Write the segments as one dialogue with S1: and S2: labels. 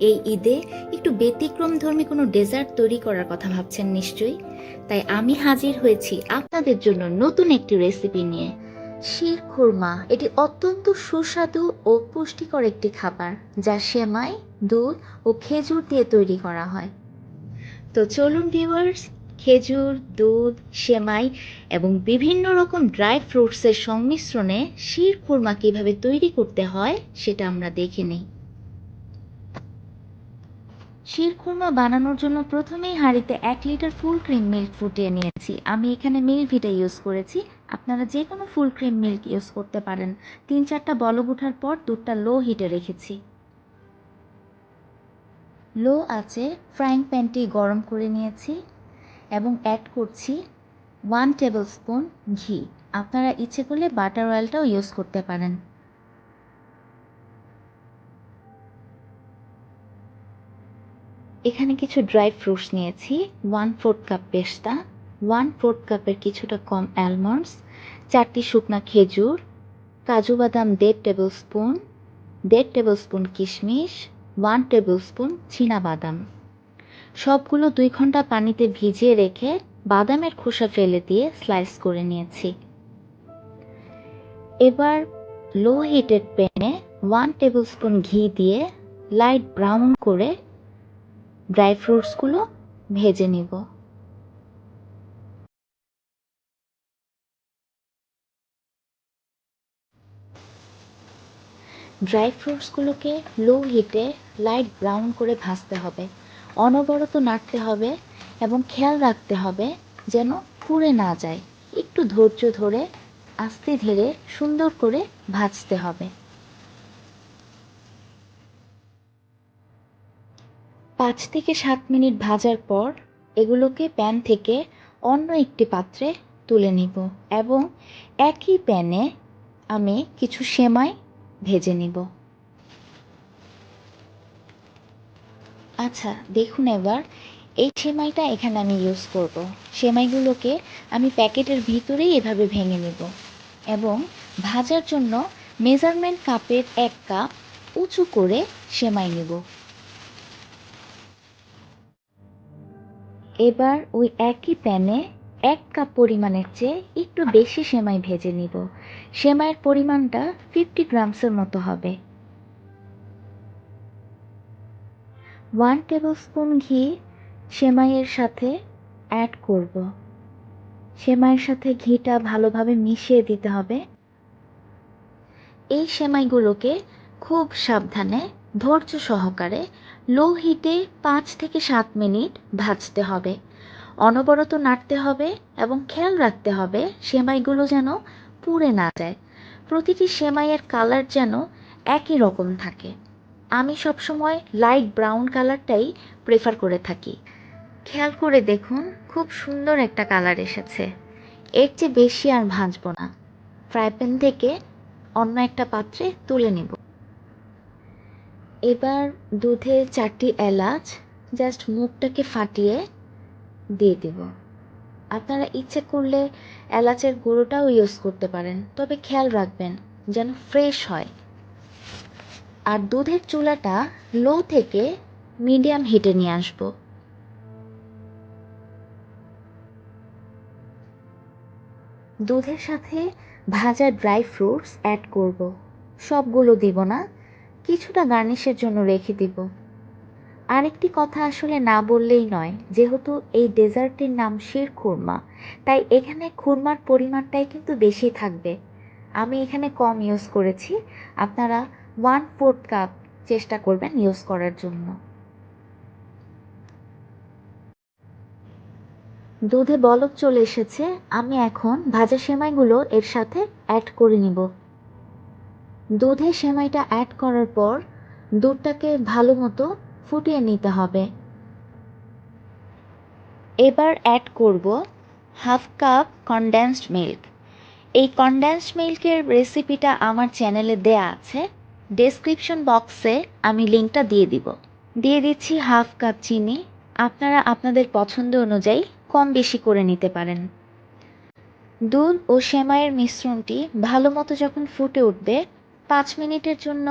S1: এই ঈদে একটু ব্যতিক্রমধর্মী কোনো ডেজার্ট তৈরি করার কথা ভাবছেন নিশ্চয়ই। তাই আমি হাজির হয়েছি আপনাদের জন্য নতুন একটি রেসিপি নিয়ে। শিরখুরমা এটি অত্যন্ত সুস্বাদু ও পুষ্টিকর একটি খাবার, যা সেমাই, দুধ ও খেজুর দিয়ে তৈরি করা হয়। তো চলুন ভিউয়ার্স, খেজুর, দুধ, সেমাই এবং বিভিন্ন রকম ড্রাই ফ্রুটসের সংমিশ্রণে শিরখুরমা কিভাবে তৈরি করতে হয় সেটা আমরা দেখে নিই। শিরখুরমা বানানোর জন্য প্রথমেই হাঁড়িতে 1 লিটার ফুল ক্রিম মিল্ক ফুটিয়ে নিয়েছি। আমি এখানে মিল্কভিটা ইউজ করেছি। আপনারা যে কোনো ফুল ক্রিম মিল্ক ইউজ করতে পারেন। 3-4টা বলক ওঠার পর দুধটা লো হিটে রেখেছি। লো আঁচে ফ্রাইং প্যানটি গরম করে নিয়েছি এবং অ্যাড করছি 1 টেবিল স্পুন ঘি। আপনারা ইচ্ছে করলে বাটার অয়েলটাও ইউজ করতে পারেন। এখানে কিছু ড্রাই ফ্রুটস নিয়েছি। 1/4 কাপ পেস্তা, 1/4 কাপের কিছুটা কম অ্যালমন্ডস, 4টি শুকনা খেজুর, কাজু বাদাম 1.5 টেবিল স্পুন, 1.5 টেবিল স্পুন কিশমিশ, 1 টেবিল স্পুন বাদাম। সবগুলো 2 ঘন্টা পানিতে ভিজিয়ে রেখে বাদামের খোসা ফেলে দিয়ে স্লাইস করে নিয়েছি। এবার লো হিটেড প্যানে 1 টেবিল স্পুন ঘি দিয়ে লাইট ব্রাউন করে ড্রাই ফ্রুটসগুলো ভেজে নিব। ড্রাই ফ্রুটসগুলোকে লো হিটে লাইট ব্রাউন করে ভাজতে হবে। অনবরত নাড়তে হবে এবং খেয়াল রাখতে হবে যেন পুড়ে না যায়। একটু ধৈর্য ধরে আস্তে ধীরে সুন্দর করে ভাজতে হবে। 5 থেকে 7 মিনিট ভাজার পর এগুলোকে প্যান থেকে অন্য একটি পাত্রে তুলে নিব এবং একই প্যানে আমি কিছু সেমাই ভেজে নিব। আচ্ছা দেখুন, এবার এই সেমাইটা এখানে আমি ইউজ করব। সেমাইগুলোকে আমি প্যাকেটের ভিতরেই এভাবে ভেঙে নেব এবং ভাজার জন্য মেজারমেন্ট কাপের 1 কাপ উঁচু করে সেমাই নেব। এবার ওই একই প্যানে 1 কাপ পরিমাণের চেয়ে একটু বেশি সেমাই ভেজে নিব। সেমাইয়ের পরিমাণটা 50 গ্রামসের মতো হবে। 1 টেবিল স্পুন ঘি সেমাইয়ের সাথে অ্যাড করব। সেমাইয়ের সাথে ঘিটা ভালোভাবে মিশিয়ে দিতে হবে। এই সেমাইগুলোকে খুব সাবধানে ধৈর্য সহকারে লো হিটে 5 থেকে 7 মিনিট ভাজতে হবে। অনবরত নাড়তে হবে এবং খেয়াল রাখতে হবে সেমাইগুলো যেন পুড়ে না যায়। প্রতিটি সেমাইয়ের কালার যেন একই রকম থাকে। আমি সবসময় লাইট ব্রাউন কালারটাই প্রেফার করে থাকি। খেয়াল করে দেখুন, খুব সুন্দর একটা কালার এসেছে। এর চেয়ে বেশি আর ভাজবো না। ফ্রাই প্যান থেকে অন্য একটা পাত্রে তুলে নিব। এবার দুধে 4টি এলাচ জাস্ট মুখটাকে ফাটিয়ে দিয়ে দেব। আপনারা ইচ্ছে করলে এলাচের গুঁড়োটাও ইউজ করতে পারেন, তবে খেয়াল রাখবেন যেন ফ্রেশ হয়। আর দুধের চুলাটা লো থেকে মিডিয়াম হিটে নিয়ে আসব। দুধের সাথে ভাজা ড্রাই ফ্রুটস অ্যাড করব। সবগুলো দিব না, কিছুটা গার্নিশের জন্য রেখে দিব। আরেকটি কথা আসলে না বললেই নয়, যেহেতু এই ডেজার্টটির নাম শিরখুরমা, তাই এখানে খুরমার পরিমাণটাই কিন্তু বেশি থাকবে। আমি এখানে কম ইউজ করেছি। আপনারা 1/4 কাপ চেষ্টা করবেন ইউজ করার জন্য। দুধে বলক চলে এসেছে। আমি এখন ভাজা সেমাইগুলো এর সাথে অ্যাড করে নিব। দুধে সেমাইটা অ্যাড করার পর দুধটাকে ভালো মতো ফুটিয়ে নিতে হবে। এবার অ্যাড করব 1/2 কাপ কনডেন্সড মিল্ক। এই কনডেন্সড মিল্কের রেসিপিটা আমার চ্যানেলে দেয়া আছে। ডেসক্রিপশন বক্সে আমি লিঙ্কটা দিয়ে দিব। দিয়ে দিচ্ছি 1/2 কাপ চিনি। আপনারা আপনাদের পছন্দ অনুযায়ী কম বেশি করে নিতে পারেন। দুধ ও সেমাইয়ের মিশ্রণটি ভালো মতো যখন ফুটে উঠবে, 5 মিনিটের জন্য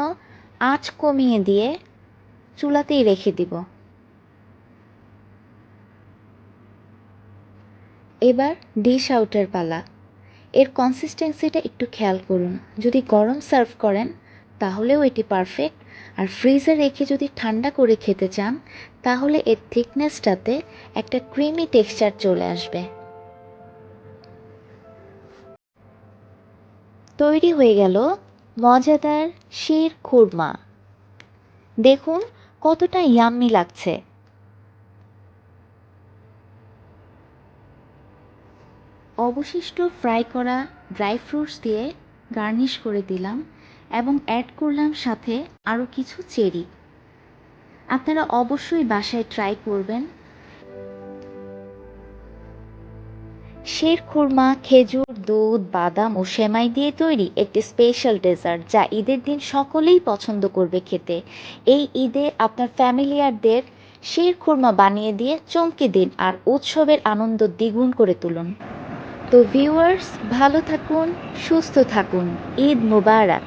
S1: আঁচ কমিয়ে দিয়ে চুলাতেই রেখে দিব। এবার ডিশ আউটের পালা। এর কনসিস্টেন্সিটা একটু খেয়াল করুন। যদি গরম সার্ভ করেন তাহলেও এটি পারফেক্ট, আর ফ্রিজে রেখে যদি ঠান্ডা করে খেতে চান তাহলে এর থিকনেসটাতে একটা ক্রিমি টেক্সচার চলে আসবে। তৈরি হয়ে গেল মজাদার শির খুরমা। দেখুন কতটা ইয়াম্মি লাগছে। অবশিষ্ট ফ্রাই করা ড্রাই ফ্রুটস দিয়ে গার্নিশ করে দিলাম এবং অ্যাড করলাম সাথে আরও কিছু চেরি। আপনারা অবশ্যই বাসায় ট্রাই করবেন। শিরখুরমা খেজুর, দুধ, বাদাম ও সেমাই দিয়ে তৈরি একটি স্পেশাল ডেজার্ট, যা ঈদের দিন সকলেই পছন্দ করবে খেতে। এই ঈদে আপনার ফ্যামিলিয়ারদের শিরখুরমা বানিয়ে দিয়ে চমকে দিন আর উৎসবের আনন্দ দ্বিগুণ করে তুলুন। তো ভিউয়ার্স, ভালো থাকুন, সুস্থ থাকুন। ঈদ মুবারক।